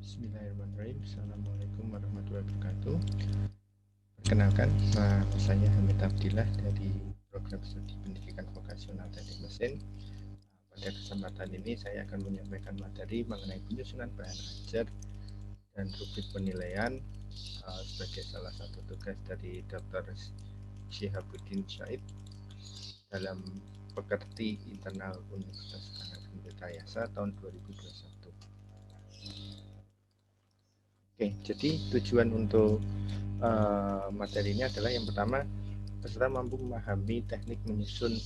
Bismillahirrahmanirrahim. Assalamualaikum warahmatullahi wabarakatuh. Perkenalkan, nama saya Hamid Abdillah dari Program Studi Pendidikan Vokasional Teknik Mesin. Pada kesempatan ini saya akan menyampaikan materi mengenai penyusunan bahan ajar dan rubrik penilaian sebagai salah satu tugas dari Dr. Syihabuddin Syahid dalam Pekerti Internal Universitas Anggota tahun 2021. Oke, jadi tujuan untuk materi ini adalah yang pertama, peserta mampu memahami teknik menyusun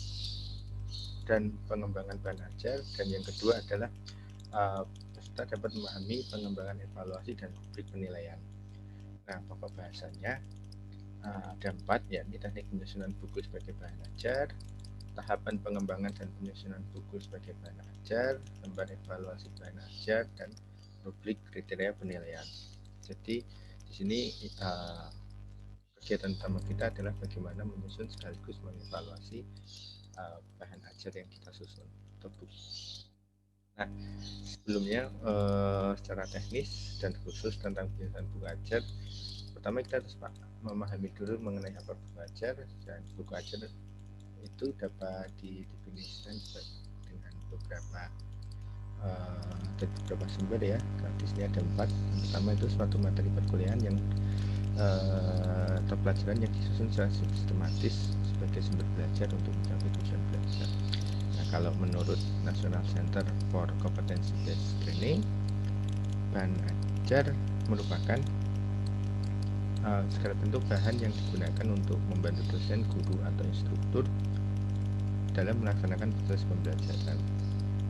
dan pengembangan bahan ajar, dan yang kedua adalah peserta dapat memahami pengembangan evaluasi dan rubrik penilaian. Nah, pokok bahasanya ada 4, yakni teknik penyusunan buku sebagai bahan ajar, tahapan pengembangan dan penyusunan buku sebagai bahan ajar, lembar evaluasi bahan ajar, dan rubrik kriteria penilaian. Jadi di sini kegiatan utama kita adalah bagaimana menyusun sekaligus mengevaluasi bahan ajar yang kita susun tersebut. Nah, sebelumnya secara teknis dan khusus tentang penyusunan buku ajar, pertama kita harus memahami dulu mengenai apa buku ajar, dan buku ajar itu dapat didefinisikan dengan beberapa sumber ya. Di sini ada 4. Yang pertama itu suatu materi perkuliahan yang atau pelajaran yang disusun secara sistematis sebagai sumber belajar untuk mencapai tujuan belajar. Nah, kalau menurut National Center for Competency Based Training, bahan ajar merupakan segala bentuk bahan yang digunakan untuk membantu dosen, guru, atau instruktur dalam melaksanakan proses pembelajaran.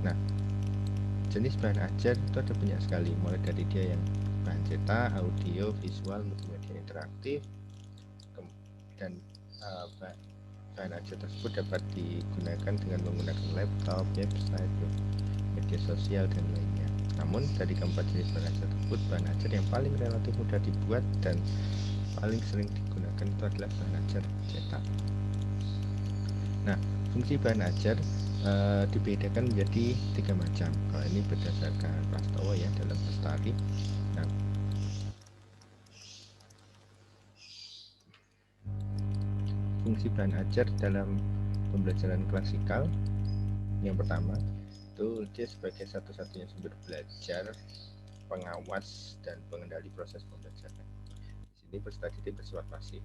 Nah, jenis bahan ajar itu ada banyak sekali, mulai dari dia yang bahan cetak, audio, visual, multimedia interaktif, dan bahan ajar tersebut dapat digunakan dengan menggunakan laptop, website, media sosial, dan lainnya. Namun dari keempat jenis bahan ajar tersebut, bahan ajar yang paling relatif mudah dibuat dan paling sering digunakan itu adalah bahan ajar cetak. Nah, fungsi bahan ajar dibedakan menjadi 3 macam. Kalau ini berdasarkan Prastowo ya dalam Lestari. Nah, fungsi bahan ajar dalam pembelajaran klasikal yang pertama itu dia sebagai satu-satunya sumber belajar, pengawas, dan pengendali proses pembelajaran. Di sini peserta didik bersifat pasif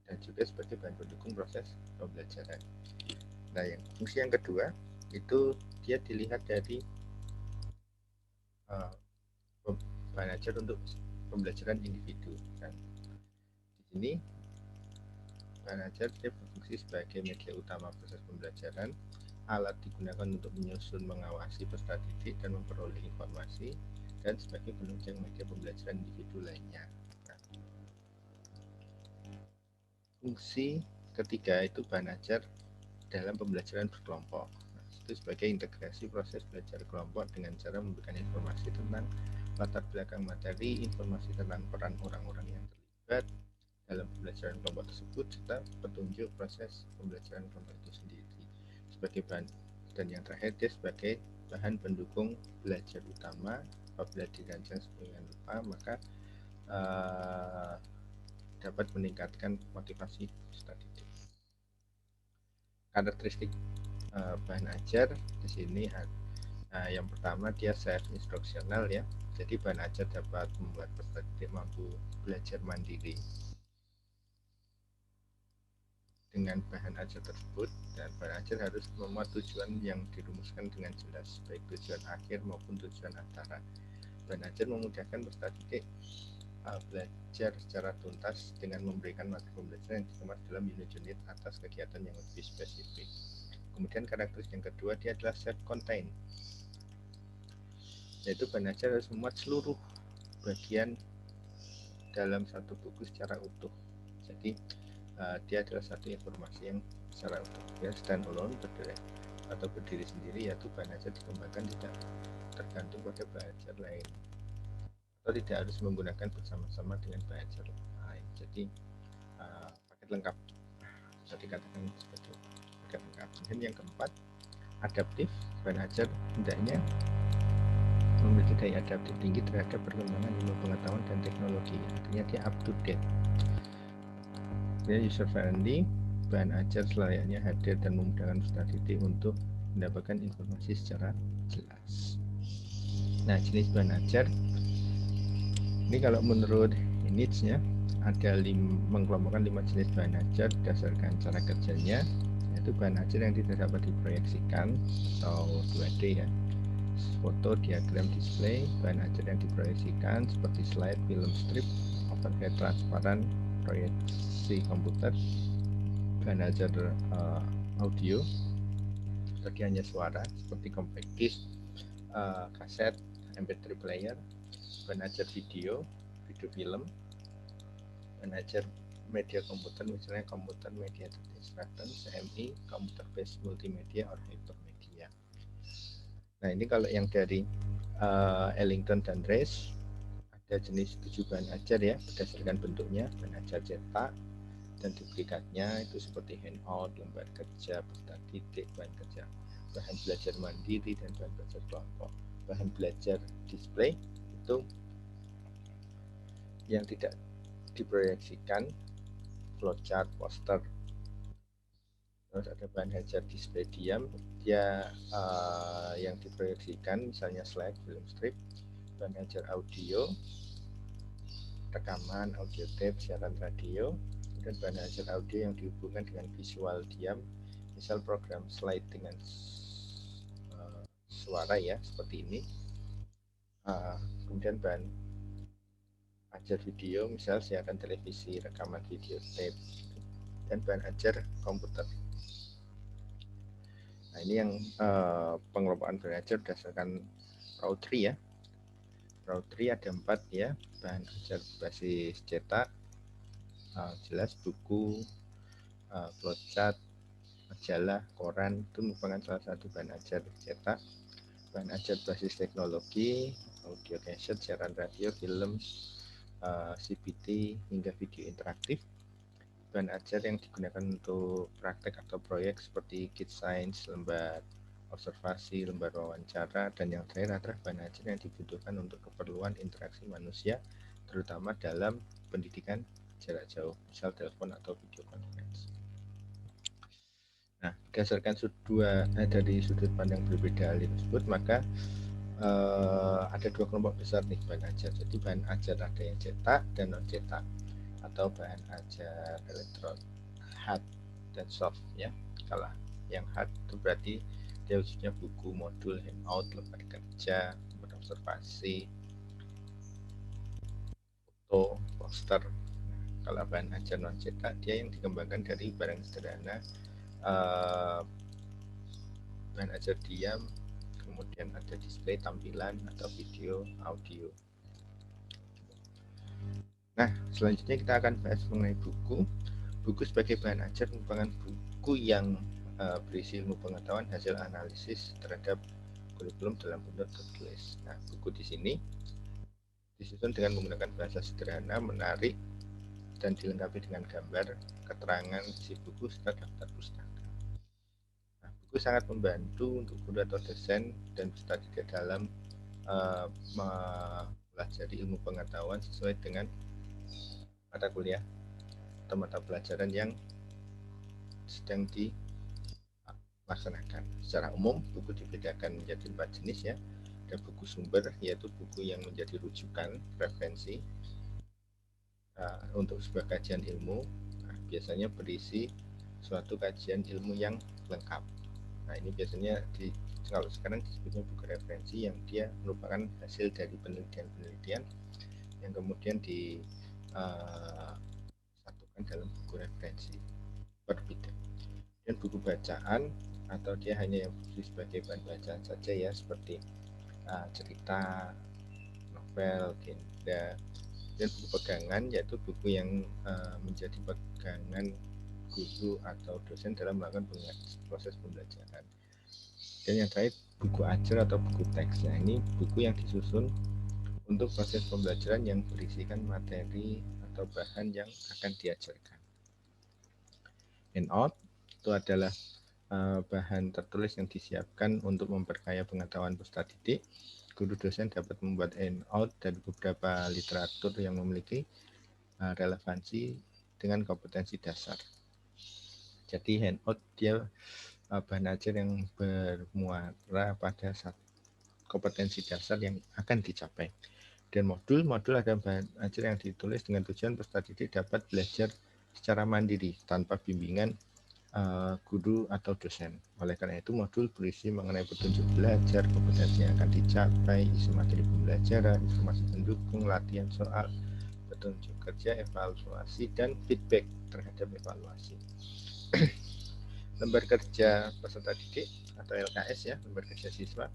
dan juga sebagai bahan pendukung proses pembelajaran. Nah, yang fungsi yang kedua itu dia dilihat dari bahan ajar untuk pembelajaran individu. Dan di sini bahan ajar dia berfungsi sebagai media utama proses pembelajaran, alat digunakan untuk menyusun, mengawasi peserta didik dan memperoleh informasi, dan sebagai penunjang media pembelajaran individu lainnya. Nah, fungsi ketiga itu bahan ajar dalam pembelajaran berkelompok. Nah, itu sebagai integrasi proses belajar kelompok dengan cara memberikan informasi tentang latar belakang materi, informasi tentang peran orang-orang yang terlibat dalam pembelajaran kelompok tersebut, serta petunjuk proses pembelajaran kelompok itu sendiri sebagai bahan. Dan yang terakhir dia sebagai bahan pendukung belajar utama. Apabila dirancang sedemikian rupa, maka dapat meningkatkan motivasi peserta didik. Karakteristik bahan ajar di sini yang pertama dia self instructional ya. Jadi bahan ajar dapat membuat peserta didik mampu belajar mandiri dengan bahan ajar tersebut, dan bahan ajar harus memuat tujuan yang dirumuskan dengan jelas, baik tujuan akhir maupun tujuan antara. Bahan ajar memudahkan peserta didik belajar secara tuntas dengan memberikan materi pembelajaran yang dikemas dalam unit-unit atas kegiatan yang lebih spesifik. Kemudian karakteristik yang kedua dia adalah self-contained, yaitu bahan ajar harus memuat seluruh bagian dalam satu buku secara utuh. Jadi dia adalah satu informasi yang secara utuh, ya, stand alone, berdiri sendiri, yaitu bahan ajar dikembangkan tidak tergantung pada bahan ajar lain atau tidak harus menggunakan bersama-sama dengan bahan ajar lain. Jadi paket lengkap bisa dikatakan sebagai paket lengkap. Dan yang keempat, adaptif, bahan ajar hendaknya memiliki daya adaptif tinggi terhadap perkembangan ilmu pengetahuan dan teknologi. Artinya dia up to date. Dia user friendly, bahan ajar selayaknya hadir dan memudahkan peserta didik untuk mendapatkan informasi secara jelas. Nah, jenis bahan ajar ini kalau menurut Nietzsche ada mengkelompokkan 5 jenis bahan ajar berdasarkan cara kerjanya, yaitu bahan ajar yang tidak dapat diproyeksikan atau 2D ya, foto, diagram, display, bahan ajar yang diproyeksikan seperti slide, film strip, overhead transparan, proyeksi komputer, bahan ajar audio, tadi hanya suara seperti compact disc, kaset, MP3 player, bahan ajar video film, bahan ajar media komputer misalnya komputer media instruction, CMI, computer based multimedia or hypermedia. Nah ini kalau yang dari Ellington dan Rees ada jenis 7 bahan ajar ya berdasarkan bentuknya, bahan ajar cetak dan duplikatnya itu seperti handout, lembar kerja, peserta didik, bahan kerja, bahan belajar mandiri dan bahan belajar kelompok. Bahan belajar display itu yang tidak diproyeksikan, flowchart, poster. Terus ada bahan ajar display diam, dia yang diproyeksikan misalnya slide, film strip, bahan ajar audio, rekaman, audio tape, siaran radio, dan bahan ajar audio yang dihubungkan dengan visual diam, misal program slide dengan suara ya seperti ini. Kemudian bahan ajar video, misal siaran televisi, rekaman video tape, dan bahan ajar komputer. Nah ini yang pengelompokan bahan ajar berdasarkan Routry ya. Routry ada 4 ya, bahan ajar basis cetak, jelas buku, flowchart, majalah, koran itu merupakan salah satu bahan ajar cetak. Bahan ajar basis teknologi, audio cassette, siaran radio, film, CBT hingga video interaktif. Bahan ajar yang digunakan untuk praktek atau proyek seperti kit science, lembar observasi, lembar wawancara, dan yang terakhir adalah bahan ajar yang dibutuhkan untuk keperluan interaksi manusia, terutama dalam pendidikan jarak jauh, misal telepon atau video conference. Nah, berdasarkan dari sudut pandang berbeda hal tersebut, maka ada 2 kelompok besar nih bahan ajar. Jadi bahan ajar ada yang cetak dan non cetak, atau bahan ajar elektron hard dan soft ya. Kalau yang hard itu berarti dia khususnya buku, modul, handout, lembar kerja, lembar observasi, foto, poster. Nah, kalau bahan ajar non cetak dia yang dikembangkan dari barang sederhana, bahan ajar diam, kemudian ada display tampilan atau video, audio. Nah, selanjutnya kita akan bahas mengenai buku. Buku sebagai bahan ajar merupakan buku yang berisi ilmu pengetahuan hasil analisis terhadap kurikulum dalam bentuk tertulis. Nah, buku di sini disusun dengan menggunakan bahasa sederhana, menarik, dan dilengkapi dengan gambar, keterangan isi buku serta daftar pustaka. Nah, buku sangat membantu untuk guru atau dosen dan peserta didik dalam mempelajari ilmu pengetahuan sesuai dengan mata kuliah atau mata pelajaran yang sedang dilaksanakan. Secara umum, buku dibedakan menjadi 4 jenis ya. Ada buku sumber, yaitu buku yang menjadi rujukan, referensi untuk sebuah kajian ilmu. Nah, biasanya berisi suatu kajian ilmu yang lengkap. Nah, ini biasanya kalau sekarang disebutnya buku referensi yang dia merupakan hasil dari penelitian-penelitian yang kemudian disatukan dalam buku referensi berbeda. Dan buku bacaan atau dia hanya yang berfungsi sebagai bahan bacaan saja ya, seperti cerita, novel, agenda, dan buku pegangan yaitu buku yang menjadi pegangan guru atau dosen dalam melakukan proses pembelajaran. Dan yang terakhir buku ajar atau buku teks. Nah, ini buku yang disusun untuk proses pembelajaran yang berisikan materi atau bahan yang akan diajarkan. Handout itu adalah bahan tertulis yang disiapkan untuk memperkaya pengetahuan peserta didik. Guru dosen dapat membuat handout dari beberapa literatur yang memiliki relevansi dengan kompetensi dasar. Jadi handout dia bahan ajar yang bermuara pada kompetensi dasar yang akan dicapai. Dan modul adalah bahan ajar yang ditulis dengan tujuan peserta didik dapat belajar secara mandiri tanpa bimbingan guru atau dosen. Oleh karena itu, modul berisi mengenai petunjuk belajar, kompetensi yang akan dicapai, isi materi pembelajaran, informasi pendukung, latihan soal, petunjuk kerja, evaluasi, dan feedback terhadap evaluasi. Lembar kerja peserta didik atau LKS ya, lembar kerja siswa,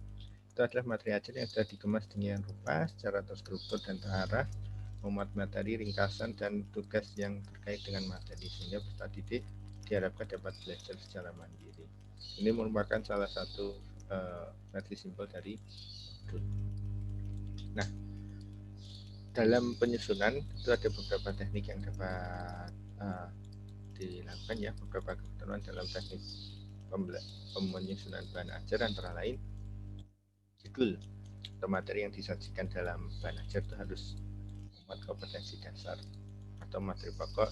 itu adalah materi ajar yang sudah dikemas dengan rupa, secara terstruktur dan terarah, memuat materi, ringkasan, dan tugas yang terkait dengan materi, sehingga peserta didik diharapkan dapat belajar secara mandiri. Ini merupakan salah satu versi simpel dari modul. Nah, dalam penyusunan itu ada beberapa teknik yang dapat dilakukan ya, beberapa ketentuan dalam teknik penyusunan bahan ajar, antara lain judul atau materi yang disajikan dalam bahan ajar itu harus memuat kompetensi dasar atau materi pokok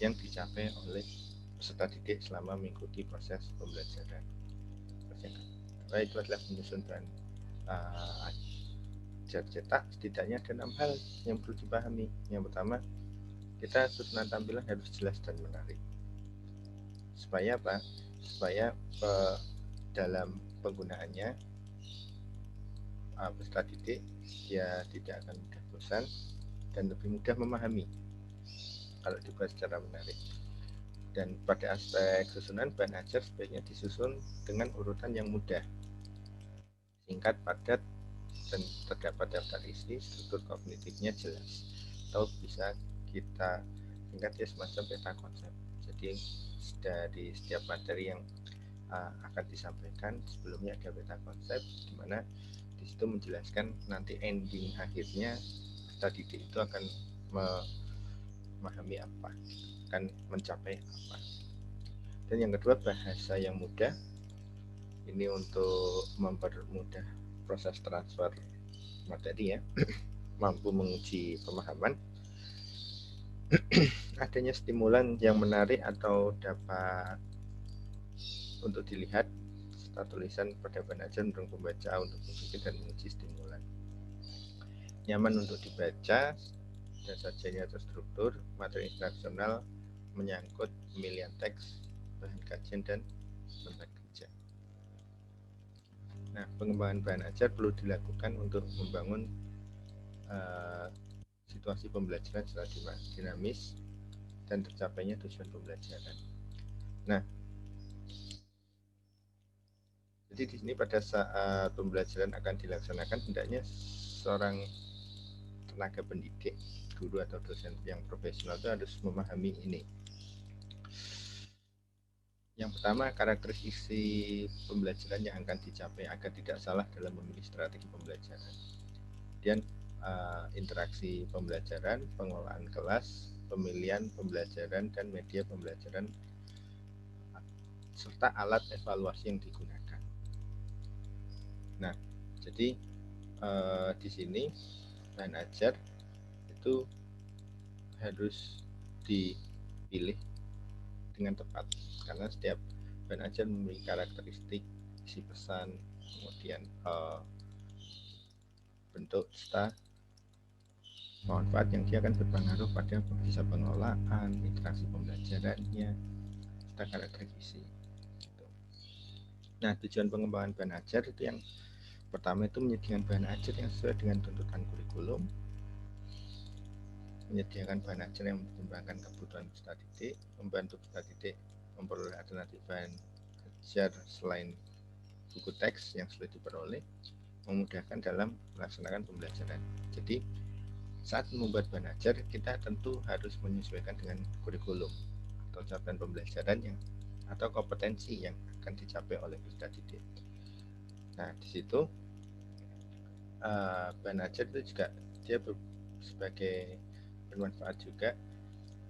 yang dicapai oleh peserta didik selama mengikuti proses pembelajaran. Itu adalah penyusun bahan ajar cetak. Setidaknya ada 6 hal yang perlu dipahami. Yang pertama, kita susunan tampilan harus jelas dan menarik. Supaya apa? Supaya dalam penggunaannya peserta didik dia tidak akan mudah bosan dan lebih mudah memahami kalau dibuat secara menarik. Dan pada aspek susunan bahan ajar sebaiknya disusun dengan urutan yang mudah, singkat, padat, dan terdapat daftar isi, struktur kognitifnya jelas. Atau bisa kita singkat ya, semacam peta konsep. Jadi dari setiap materi yang akan disampaikan sebelumnya ada peta konsep, di mana di situ menjelaskan nanti ending akhirnya peserta didik itu akan memahami apa, akan mencapai apa. Dan yang kedua, bahasa yang mudah. Ini untuk mempermudah proses transfer materi ya, mampu menguji pemahaman. Adanya stimulan yang menarik atau dapat untuk dilihat serta tulisan pada bahan ajar mendorong pembaca untuk berpikir dan menguji stimulan. Nyaman untuk dibaca dan sajiannya terstruktur, materi instruksional menyangkut pemilihan teks, bahan kajian, dan tempat kerja. Nah, pengembangan bahan ajar perlu dilakukan untuk membangun situasi pembelajaran secara dinamis dan tercapainya tujuan pembelajaran. Nah, jadi di sini pada saat pembelajaran akan dilaksanakan, hendaknya seorang tenaga pendidik, guru atau dosen yang profesional itu harus memahami ini. Yang pertama, karakteristik pembelajaran yang akan dicapai agar tidak salah dalam memilih strategi pembelajaran. Kemudian interaksi pembelajaran, pengelolaan kelas, pemilihan pembelajaran dan media pembelajaran, serta alat evaluasi yang digunakan. Nah, jadi di sini bahan ajar itu harus dipilih dengan tepat, karena setiap bahan ajar memiliki karakteristik, isi pesan, kemudian bentuk serta manfaat yang dia akan berpengaruh pada bisa pengelolaan, interaksi pembelajarannya, serta karakter isi. Nah, tujuan pengembangan bahan ajar itu yang pertama itu menyediakan bahan ajar yang sesuai dengan tuntutan kurikulum, menyediakan bahan ajar yang mempertimbangkan kebutuhan peserta didik, membantu peserta didik memperoleh alternatif bahan ajar selain buku teks yang sulit diperoleh, memudahkan dalam melaksanakan pembelajaran. Jadi saat membuat bahan ajar, kita tentu harus menyesuaikan dengan kurikulum atau capaian pembelajaran yang atau kompetensi yang akan dicapai oleh peserta didik. Nah, di situ bahan ajar itu juga dia sebagai bermanfaat juga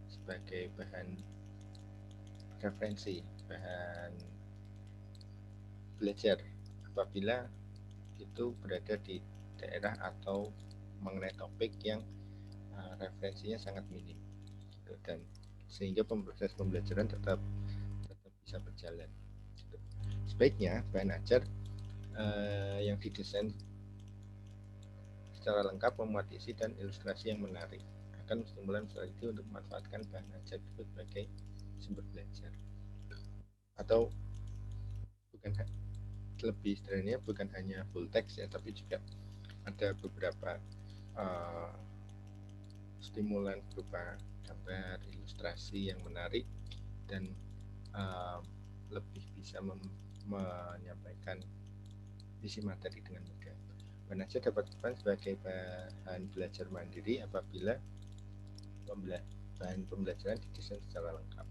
sebagai bahan referensi, bahan belajar apabila itu berada di daerah atau mengenai topik yang referensinya sangat minim, dan sehingga proses pembelajaran tetap bisa berjalan. Sebaiknya bahan ajar yang didesain secara lengkap memuat isi dan ilustrasi yang menarik, akan stimulan strategi untuk memanfaatkan bahan ajar itu sebagai sumber belajar. Atau bukan lebih istilahnya bukan hanya full text ya, tapi juga ada beberapa stimulan berupa gambar, ilustrasi yang menarik dan lebih bisa menyampaikan isi materi dengan mudah. Bahan ajar dapat digunakan sebagai bahan belajar mandiri apabila bahan pembelajaran didesain secara lengkap.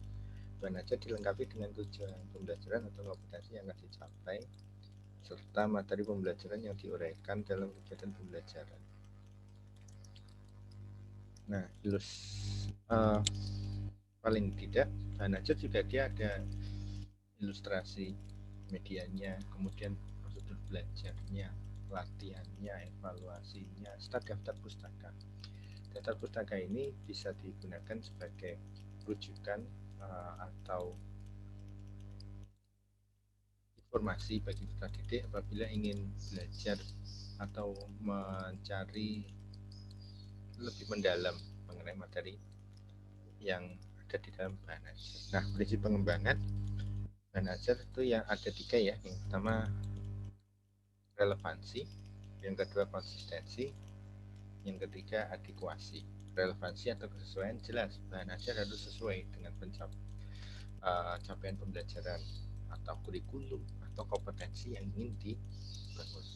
Bahan ajar dilengkapi dengan tujuan pembelajaran atau kompetensi yang akan dicapai, serta materi pembelajaran yang diuraikan dalam kegiatan pembelajaran. Nah, paling tidak bahan ajar juga dia ada ilustrasi medianya, kemudian prosedur belajarnya, latihannya, evaluasinya, serta daftar pustaka. Daftar pustaka ini bisa digunakan sebagai rujukan atau informasi bagi peserta didik apabila ingin belajar atau mencari lebih mendalam mengenai materi yang ada di dalam bahan ajar. Nah, prinsip pengembangan bahan ajar itu yang ada 3 ya. Yang pertama relevansi, yang kedua konsistensi, yang ketiga adekuasi. Relevansi atau kesesuaian jelas, bahan ajar harus sesuai dengan capaian pembelajaran atau kurikulum atau kompetensi yang ingin dibangun.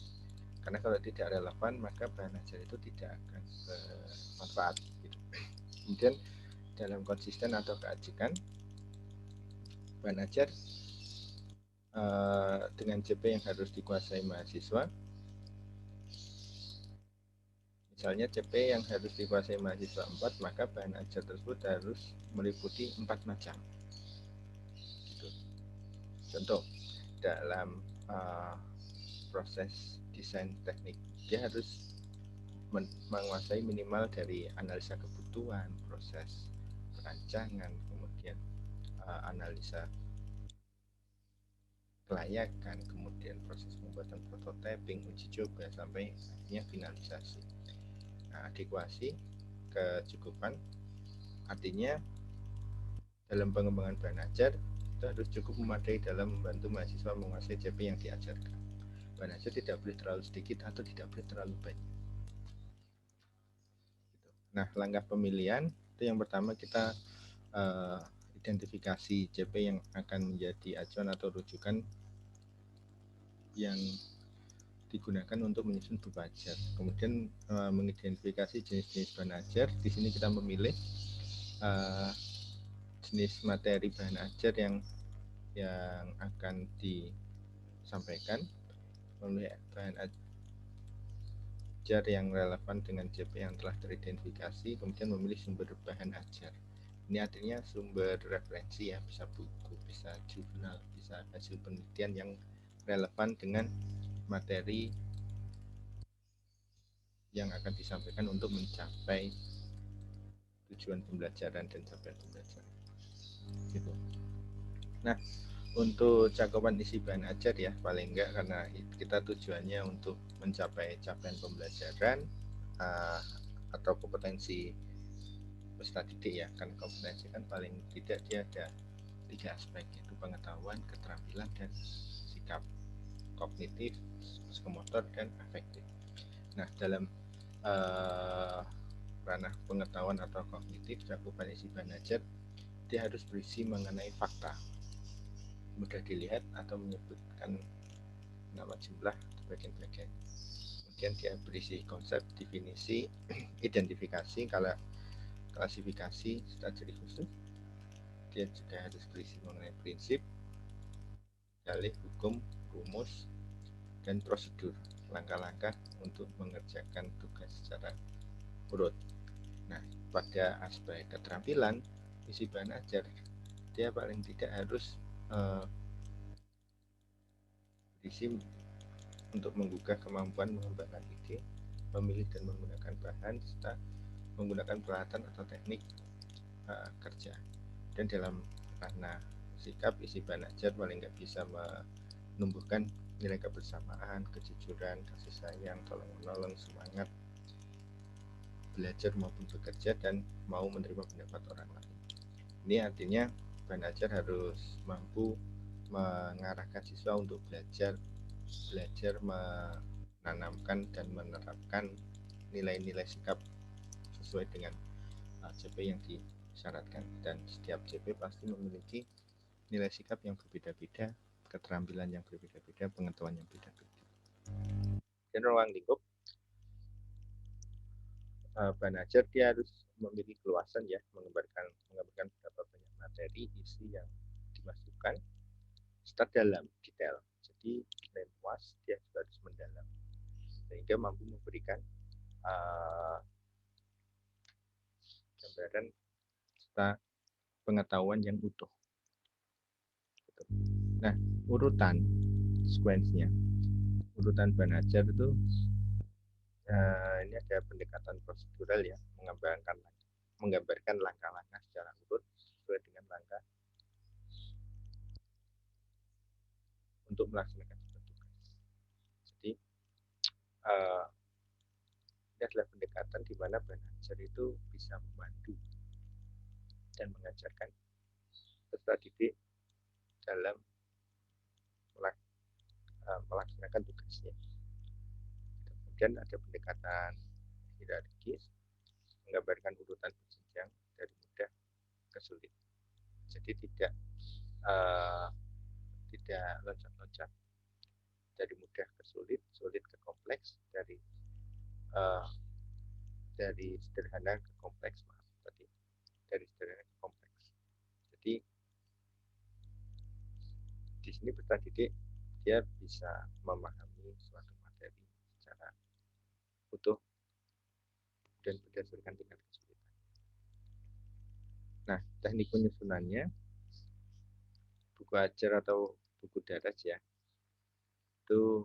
Karena kalau tidak relevan maka bahan ajar itu tidak akan bermanfaat gitu. Kemudian dalam konsisten atau keajikan, bahan ajar dengan CP yang harus dikuasai mahasiswa. Misalnya CP yang harus dikuasai mahasiswa 4, maka bahan ajar tersebut harus meliputi 4 macam. Gitu. Contoh, dalam proses desain teknik, dia harus menguasai minimal dari analisa kebutuhan, proses perancangan, kemudian analisa kelayakan, kemudian proses pembuatan prototyping, uji coba, sampai akhirnya finalisasi. Nah, adekuasi kecukupan artinya dalam pengembangan bahan ajar itu harus cukup memadai dalam membantu mahasiswa menguasai CP yang diajarkan. Bahan ajar tidak boleh terlalu sedikit atau tidak boleh terlalu banyak. Nah, langkah pemilihan itu yang pertama kita identifikasi CP yang akan menjadi acuan atau rujukan yang digunakan untuk menyusun buku ajar. Kemudian mengidentifikasi jenis-jenis bahan ajar. Di sini kita memilih jenis materi bahan ajar yang akan disampaikan, memilih bahan ajar yang relevan dengan CP yang telah teridentifikasi, kemudian memilih sumber bahan ajar. Ini artinya sumber referensi ya, bisa buku, bisa jurnal, bisa hasil penelitian yang relevan dengan materi yang akan disampaikan untuk mencapai tujuan pembelajaran dan capaian pembelajaran. Gitu. Nah, untuk cakupan isi bahan ajar ya, paling enggak karena kita tujuannya untuk mencapai capaian pembelajaran atau kompetensi peserta didik ya, kan kompetensi kan paling tidak dia ada 3 aspek, yaitu pengetahuan, keterampilan, dan sikap kognitif, psikomotor, dan afektif. Nah, dalam ranah pengetahuan atau kognitif, cakupan isi bahan ajar dia harus berisi mengenai fakta, mudah dilihat atau menyebutkan nama jumlah atau bagian-bagian. Kemudian dia berisi konsep, definisi, identifikasi, klasifikasi, serta ciri khusus. Dia juga harus berisi mengenai prinsip, dalih, hukum, rumus, dan prosedur, langkah-langkah untuk mengerjakan tugas secara urut. Nah, pada aspek keterampilan, isi bahan ajar dia paling tidak harus kompetisi untuk menggugah kemampuan mengembangkan ide, memilih dan menggunakan bahan, serta menggunakan peralatan atau teknik kerja. Dan dalam ranah sikap, isi bahan ajar paling nggak bisa menumbuhkan nilai kebersamaan, kejujuran, kasih sayang, tolong menolong, semangat belajar maupun bekerja, dan mau menerima pendapat orang lain. Ini artinya bahan ajar harus mampu mengarahkan siswa untuk belajar menanamkan dan menerapkan nilai-nilai sikap sesuai dengan CP yang disyaratkan. Dan setiap CP pasti memiliki nilai sikap yang berbeda-beda, keterampilan yang berbeda-beda, pengetahuan yang berbeda-beda. Dan ruang lingkup bahan ajar dia harus memiliki keluasan ya, menggambarkan berapa banyak materi, isi yang dimasukkan, serta dalam detail. Jadi selain luas, dia juga harus mendalam sehingga mampu memberikan gambaran serta pengetahuan yang utuh. Nah, urutan sequence-nya, urutan bahan ajar itu ini ada pendekatan prosedural ya, menggambarkan langkah-langkah secara urut sesuai dengan langkah untuk melaksanakan sebuah tugas. Jadi ini adalah pendekatan di mana bahan ajar itu bisa membantu dan mengajarkan peserta didik dalam melaksanakan tugasnya. Kemudian ada pendekatan hierarkis, menggambarkan urutan berjenjang dari mudah ke sulit. Jadi tidak loncat-loncat dari mudah ke sulit, sulit ke kompleks, dari sederhana ke kompleks, dari sederhana ke kompleks. Jadi di sini peserta didik dia bisa memahami suatu materi secara utuh dan berdasarkan tingkat kesulitan. Nah, teknik penyusunannya buku ajar atau buku daras ya, itu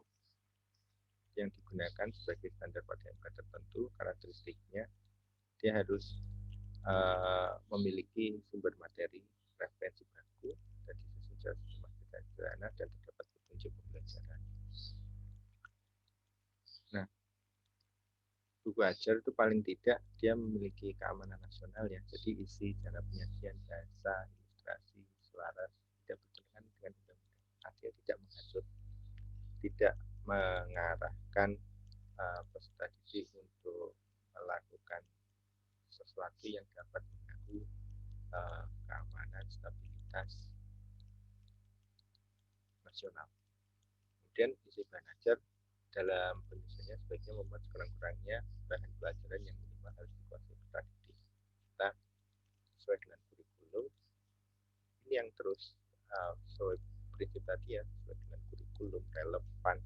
yang digunakan sebagai standar pada MK tertentu. Karakteristiknya dia harus memiliki sumber materi, referensi baku, dan sesuai sistematika sederhana dan terdapat petunjuk pembelajaran. Nah, buku ajar itu paling tidak dia memiliki keamanan nasional ya. Jadi isi, cara penyajian, bahasa, ilustrasi, selaras tidak bertentangan dengan undang-undang. Artinya tidak menghasut, tidak mengarahkan peserta didik untuk melakukan sesuatu yang dapat mengganggu keamanan, stabilitas nasional. Kemudian isi bahan ajar dalam penyusunannya sebaiknya membuat sekurang-kurangnya bahan pelajaran yang minimal harus dikuasai peserta didik. Kita sesuai dengan kurikulum. Ini yang terus sesuai prinsip tadi ya, sesuai dengan kurikulum, relevan,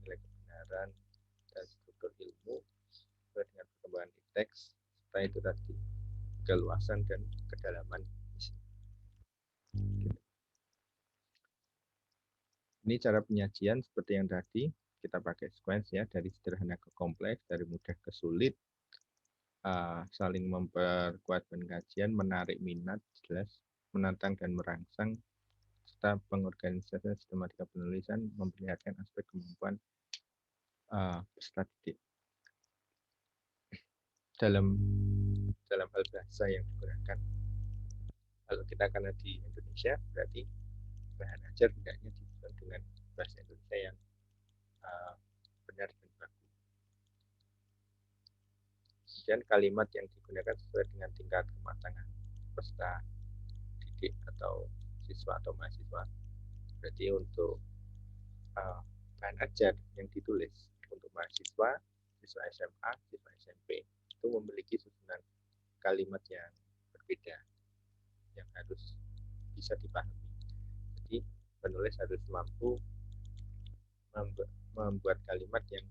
nilai kebenaran, dan struktur ilmu sesuai dengan perkembangan teks. Setelah itu tadi keluasan dan kedalaman isi. Ini cara penyajian seperti yang tadi kita pakai sequence ya, dari sederhana ke kompleks, dari mudah ke sulit, saling memperkuat pengkajian, menarik minat, jelas, menantang dan merangsang, serta pengorganisasian sistematika penulisan, memperlihatkan aspek kemampuan peserta didik. Dalam hal bahasa yang digunakan, kalau kita karena di Indonesia, berarti bahan ajar hendaknya disusun dengan bahasa Indonesia yang benar dan baku. Kemudian kalimat yang digunakan sesuai dengan tingkat kematangan peserta didik atau siswa atau mahasiswa. Berarti untuk bahan ajar yang ditulis untuk mahasiswa, siswa SMA, siswa SMP itu memiliki susunan kalimat yang berbeda yang harus bisa dipahami. Jadi penulis harus mampu membuat kalimat yang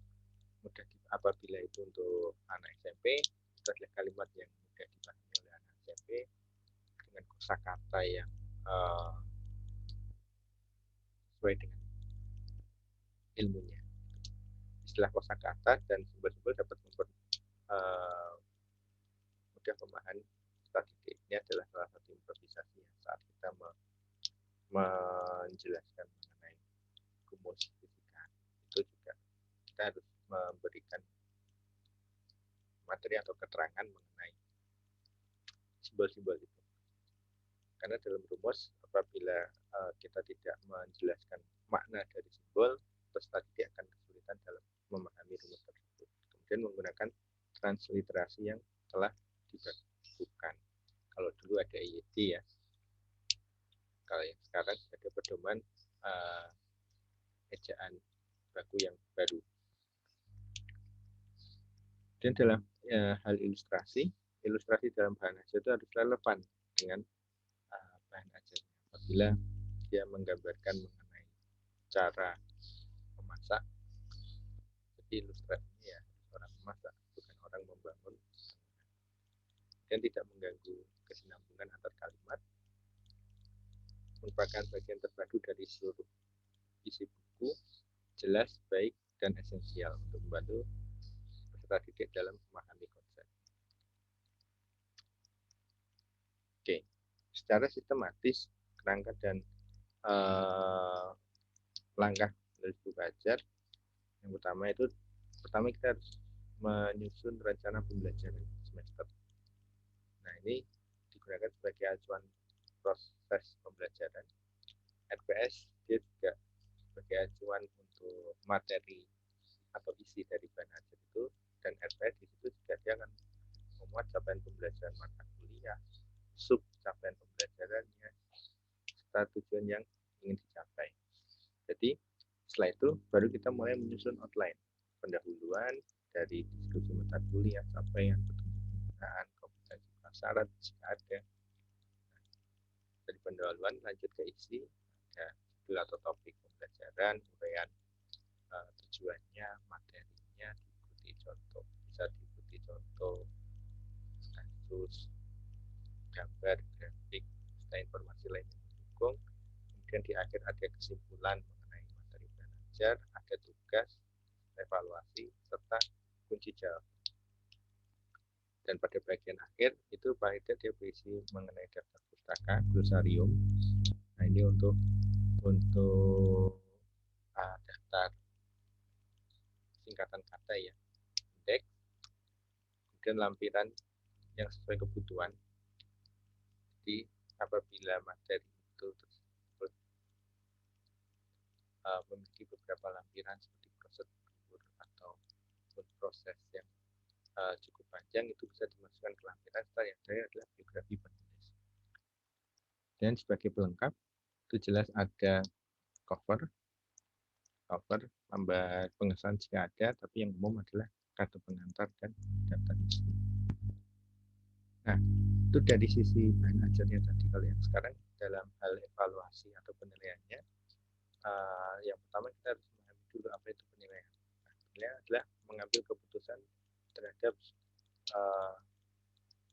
mudah apabila itu untuk anak SMP, itu adalah kalimat yang mudah dipahami oleh anak SMP dengan kosakata yang sesuai dengan ilmunya. Istilah kosakata dan simbol-simbol dapat mudah memahami statistik. Ini adalah salah satu improvisasi yang saat kita menjelaskan mengenai rumus fisika itu juga kita harus memberikan materi atau keterangan mengenai simbol-simbol itu. Karena dalam rumus apabila kita tidak menjelaskan makna dari simbol, peserta didik akan kesulitan dalam memahami rumus tersebut. Kemudian menggunakan transliterasi yang telah dibakukan. Kalau dulu ada IED ya, kalau yang sekarang ada pedoman ejaan baku yang baru. Dan dalam hal ilustrasi dalam bahan ajar itu harus relevan dengan bahan ajarnya. Apabila dia menggambarkan mengenai cara memasak, jadi ilustrasinya ya orang memasak, bukan orang membangun, dan tidak mengganggu kesinambungan antar kalimat, merupakan bagian terpadu dari seluruh isi buku, jelas, baik, dan esensial untuk membantu peserta didik dalam memahami konsep. Oke, secara sistematis kerangka dan langkah dari buku ajar yang pertama kita harus menyusun rencana pembelajaran semester. Nah, ini digunakan sebagai acuan proses pembelajaran. RPS dia juga sebagai acuan untuk materi atau isi dari bahan ajar itu, dan RPS di situ juga dia akan memuat capaian pembelajaran mata kuliah, sub capaian pembelajarannya, serta tujuan yang ingin dicapai. Jadi setelah itu baru kita mulai menyusun outline pendahuluan dari diskusi mata kuliah, capaian, penggunaan, kompetensi prasarat jika ada. Dari pendahuluan lanjut ke isi, ada judul atau topik pembelajaran, uraian tujuannya, materinya, diikuti contoh, bisa diikuti contoh kasus, gambar, grafik, serta informasi lain yang mendukung. Kemudian di akhir ada kesimpulan mengenai materi belajar, ada tugas, evaluasi, serta kunci jawaban. Dan pada bagian akhir itu paling tidak dia berisi mengenai daftar pustaka, glosarium. Nah, ini untuk daftar singkatan kata ya, indeks, kemudian lampiran yang sesuai kebutuhan. Jadi apabila materi itu tersebut memiliki beberapa lampiran seperti prosedur atau proses yang cukup panjang, itu bisa dimasukkan ke lampiran. Setelah yang terakhir adalah biografi penulis. Dan sebagai pelengkap itu jelas ada cover gambar pengesahan jika ada, tapi yang umum adalah kartu pengantar dan daftar isi. Nah, itu dari sisi bahan ajarnya tadi. Kalau yang sekarang dalam hal evaluasi atau penilaiannya, yang pertama kita harus memahami dulu apa itu penilaian. Nah, penilaian adalah mengambil keputusan terhadap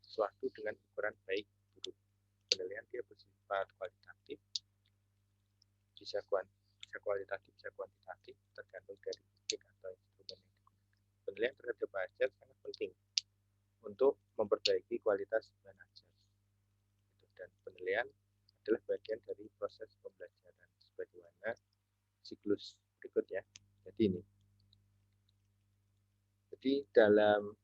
sesuatu dengan ukuran baik buruk. Penilaian dia bersifat kualitatif, bisa kualitatif, bisa kuantitatif, tergantung dari titik atau instrumen yang digunakan. Penilaian terhadap ajar sangat penting untuk memperbaiki kualitas bahan ajar. Dan penilaian adalah bagian dari proses pembelajaran sebagaimana siklus berikut ya. Jadi ini. Jadi dalam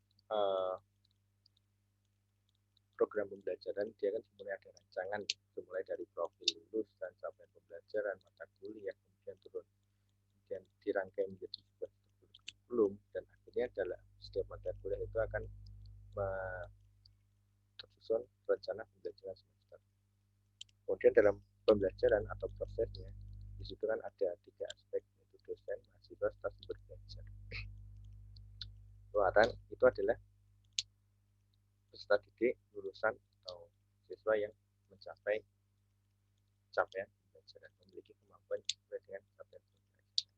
program pembelajaran dia kan sebenarnya ada rancangan, dimulai dari profil lulus dan capaian pembelajaran mata kuliah, kemudian kemudian dirangkai menjadi sebuah kurikulum, dan akhirnya adalah setiap mata kuliah itu akan tersusun rencana pembelajaran semester. Kemudian dalam pembelajaran atau prosesnya di situ kan ada 3 aspek, yaitu dosen, mahasiswa, serta sumber belajar. Luaran itu adalah peserta didik, lulusan atau siswa yang mencapai capaian pembelajaran, memiliki kemampuan sesuai dengan capaian pembelajaran.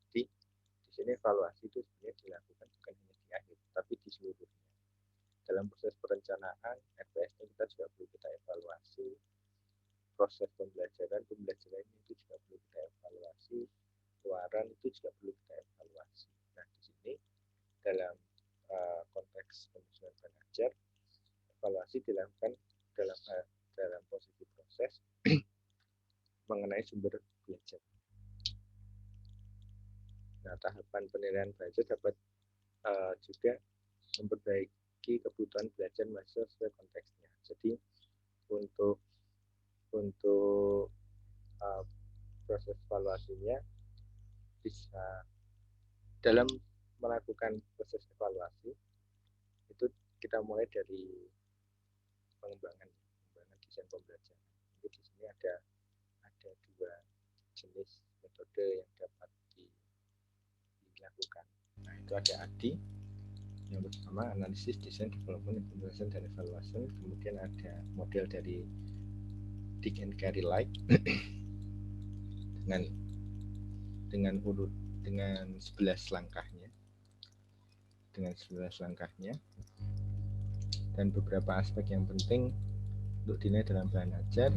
Jadi di sini evaluasi itu sebenarnya dilakukan bukan hanya di akhir, tapi di seluruhnya. Dalam proses perencanaan RPS-nya kita juga perlu kita evaluasi, proses pembelajaran itu juga perlu kita evaluasi, pengeluaran itu juga perlu kita evaluasi. Nah, di sini dalam konteks penyusunan plan ajar, evaluasi dilakukan dalam posisi proses mengenai sumber belajar. Nah, tahapan penilaian belajar dapat juga memperbaiki kebutuhan belajar mahasiswa sesuai konteksnya. Jadi untuk proses evaluasinya bisa dalam melakukan proses evaluasi itu kita mulai dari pengembangan desain pembelajaran. Jadi di sini ada dua jenis metode yang dapat dilakukan. Nah, itu ada ADI. Yang pertama analisis, desain, development, implementation, dan evaluation. Kemudian ada model dari Dig and Carry Like dengan 11 langkahnya. Dan beberapa aspek yang penting untuk dinilai dalam plan ajar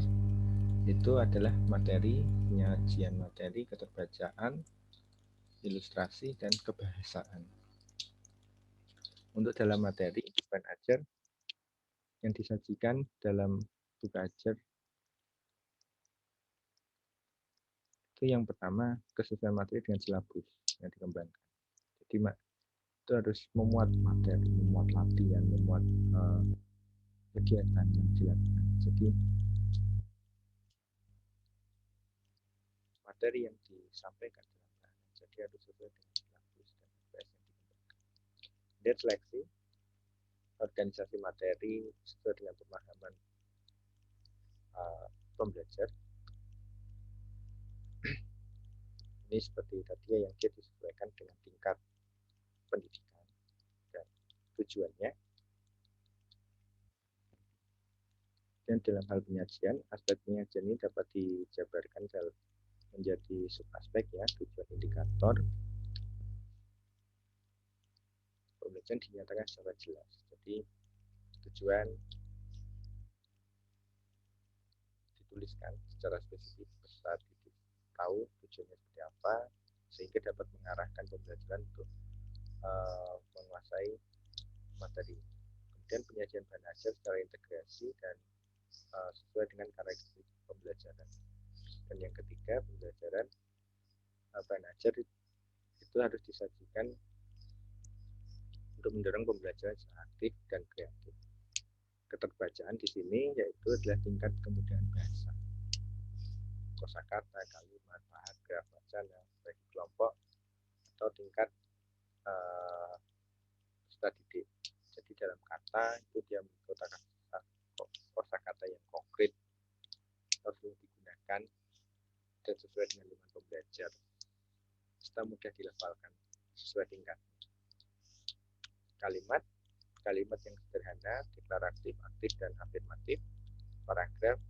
itu adalah materi, penyajian materi, keterbacaan, ilustrasi, dan kebahasaan. Untuk dalam materi plan ajar yang disajikan dalam buku ajar itu yang pertama kesesuaian materi dengan silabus yang dikembangkan. Jadi itu harus memuat materi, memuat latihan, memuat kegiatan yang dilakukan. Jadi materi yang disampaikan dalam plan jadi harus sesuai dengan silabus dan SPS yang dikembangkan. Dan seleksi organisasi materi sesuai dengan pemahaman pembelajar. Ini seperti tadi yang dia disesuaikan dengan tingkat pendidikan dan tujuannya. Dan dalam hal penyajian, aspek penyajian ini dapat dijabarkan menjadi subaspek ya, tujuan indikator. Pembelajaran dinyatakan secara jelas. Jadi tujuan dituliskan secara spesifik beserta tahu tujuannya seperti apa sehingga dapat mengarahkan pembelajaran untuk menguasai materi. Kemudian penyajian bahan ajar secara integrasi dan sesuai dengan karakteristik pembelajaran. Dan yang ketiga, pembelajaran bahan ajar itu harus disajikan untuk mendorong pembelajaran secara aktif dan kreatif. Keterbacaan di sini yaitu adalah tingkat kemudahan bahasa, kosakata, kalimat, paragraf, wacana bagi kelompok atau tingkat peserta didik. Jadi dalam kata itu dia memiliki kosakata yang konkret harus digunakan dan sesuai dengan lingkungan pembelajar serta mudah dilafalkan sesuai tingkat. Kalimat yang sederhana, deklaratif, aktif, dan afirmatif. Paragraf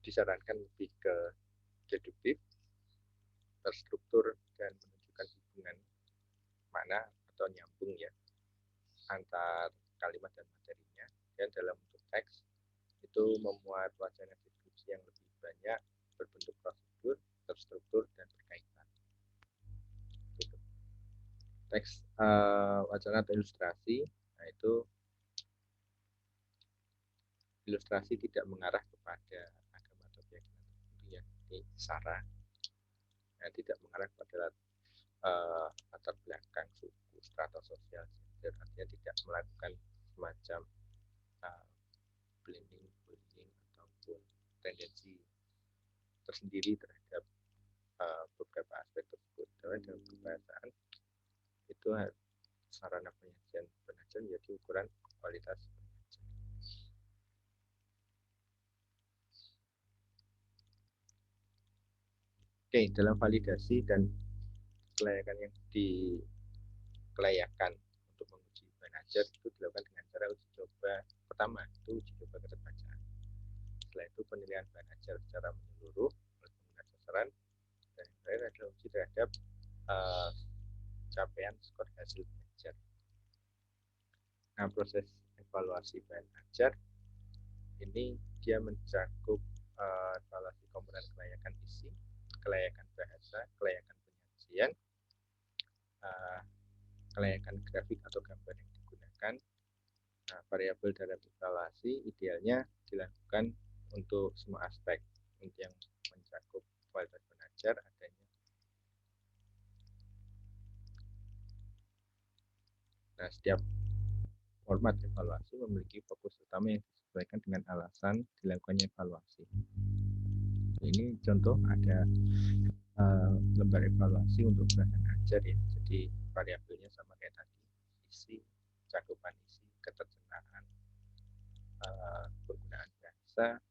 disarankan lebih ke deduktif, terstruktur, dan menunjukkan hubungan makna atau nyambung ya antar kalimat dan materinya. Dan dalam bentuk teks itu memuat wacana deskripsi yang lebih banyak, berbentuk prosedur, terstruktur, dan berkaitan. Gitu. Teks wacana atau ilustrasi, nah itu ilustrasi tidak mengarah kepada agama atau keyakinan tertentu ya, ini sara, nah, tidak mengarah kepada latar belakang suku, strata sosial, artinya tidak melakukan semacam bullying ataupun tendensi tersendiri terhadap beberapa aspek tersebut. Dalam kebahasaan itu sarana penyajian pengajar menjadi ukuran kualitas pengajar. Oke, dalam validasi dan kelayakan untuk menguji pengajar itu dilakukan dengan cara uji coba. Pertama itu uji coba keterbacaan. Setelah itu penilaian pengajar secara menyeluruh oleh pengguna sasaran, dan yang terakhir adalah uji terhadap capaian skor hasil belajar. Nah, proses evaluasi bahan ajar ini dia mencakup evaluasi komponen kelayakan isi, kelayakan bahasa, kelayakan penyajian, uh, kelayakan grafik atau gambar yang digunakan. Nah, variabel dalam evaluasi idealnya dilakukan untuk semua aspek yang mencakup kualitas pengajar, adanya. Nah, setiap format evaluasi memiliki fokus utama yang disesuaikan dengan alasan dilakukannya evaluasi. Ini contoh ada lembar evaluasi untuk bahan ajar ya. Jadi variabelnya sama kayak tadi, isi, cakupan isi, keterjemahan, penggunaan bahasa.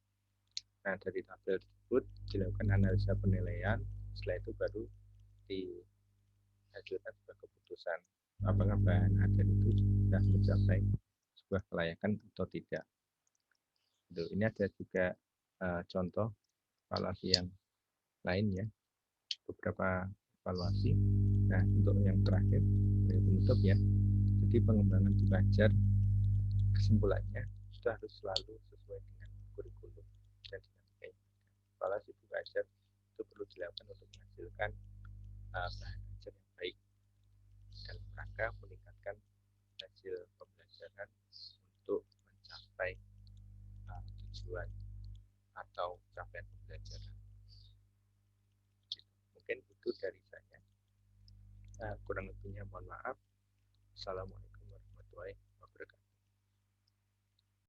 Nah, dari tabel tersebut dilakukan analisa penilaian, setelah itu baru dihasilkan sebuah keputusan apakah bahan ajar itu sudah mencapai sebuah kelayakan atau tidak. Ini ada juga contoh evaluasi yang lain ya, beberapa evaluasi. Nah, untuk yang terakhir, penutup ya. Jadi pengembangan belajar kesimpulannya sudah harus selalu sesuai dengan kurikulum dan dinamika yang ada. Evaluasi belajar itu perlu dilakukan untuk menghasilkan bahan ajar yang baik dan rangka meningkatkan hasil pembelajaran untuk mencapai tujuan atau capaian pembelajaran. Mungkin itu dari saya. Kurang lebihnya mohon maaf. Assalamualaikum warahmatullahi wabarakatuh.